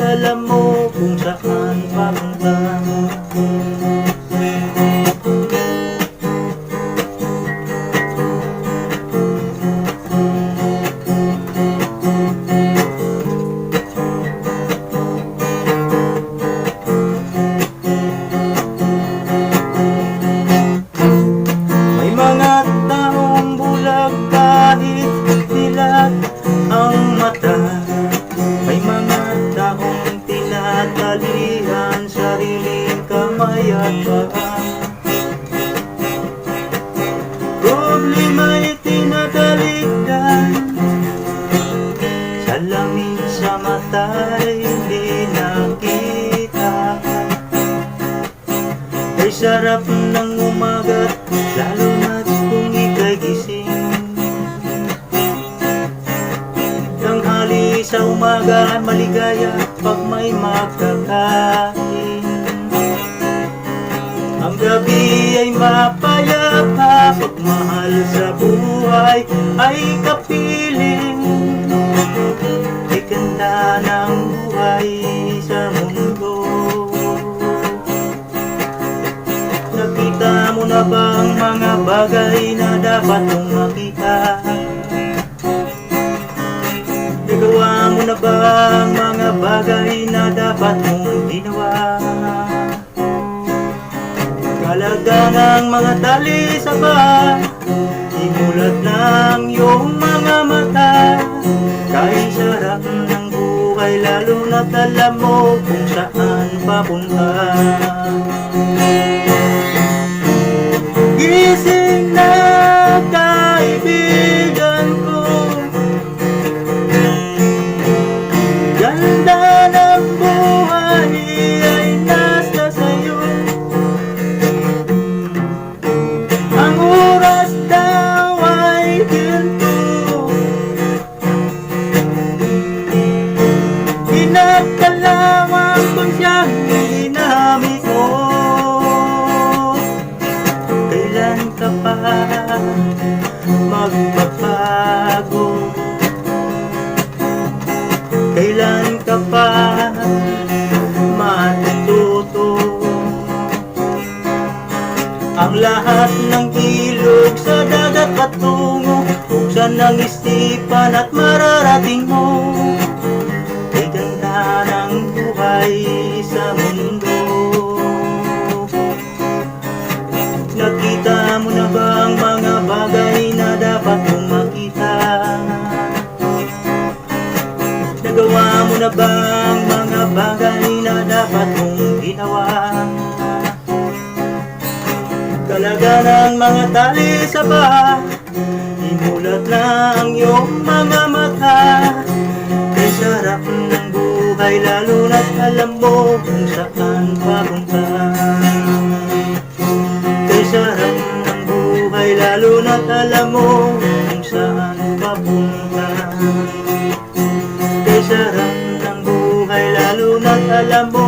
alam mo kung saan papunta. May mga taong bulag kahit dilat ang mata. May mga taong tinatalian sariling kamay at paa. Problema'y tinatalikdan, salamin sa mata'y hindi nakita. Ay sarap ng umaga, lalo na't kung ika'y gising. Tanghali sa umaga, maligaya pag may makakain. Ang gabi ay mapayapa, pagmahal sa buhay ay kapiling. Ay ganda ng buhay sa mundo. Nakita mo na ba ang mga bagay na dapat mong makita? Nagawa mo na ba ang mga bagay na dapat mong ginawa? Kalaga ng mga tali sa ba, imulat ng iyong mga mata. Kahit sarap ng buhay, lalo na't alam mo kung saan papunta. Gising na kaibigan ko, ganda ng buhay ay nasa sayo. Ang oras daw ay ginto, pinagkalawang kung siyang ginamit mo. Kailan ka pa magbabago? Kailan ka pa matututo? Ang lahat ng ilog sa dagat patungo, buksan ng isipan at mararating mo. Ay ganda ng buhay sa mundo. Nakita mo na ba ang mga bagay na dapat mong makita? Nagawa mo na ba ang mga bagay na dapat mong ginawa? Kalaga ng mga tali sa ba, imulat na ang iyong mga mata. Kay sarap ng buhay, lalo na't alam mo kung saan papunta. Kay sarap ng buhay, lalo na't alam mo kung saan papunta. Kay sarap ng buhay, lalo na't alam mo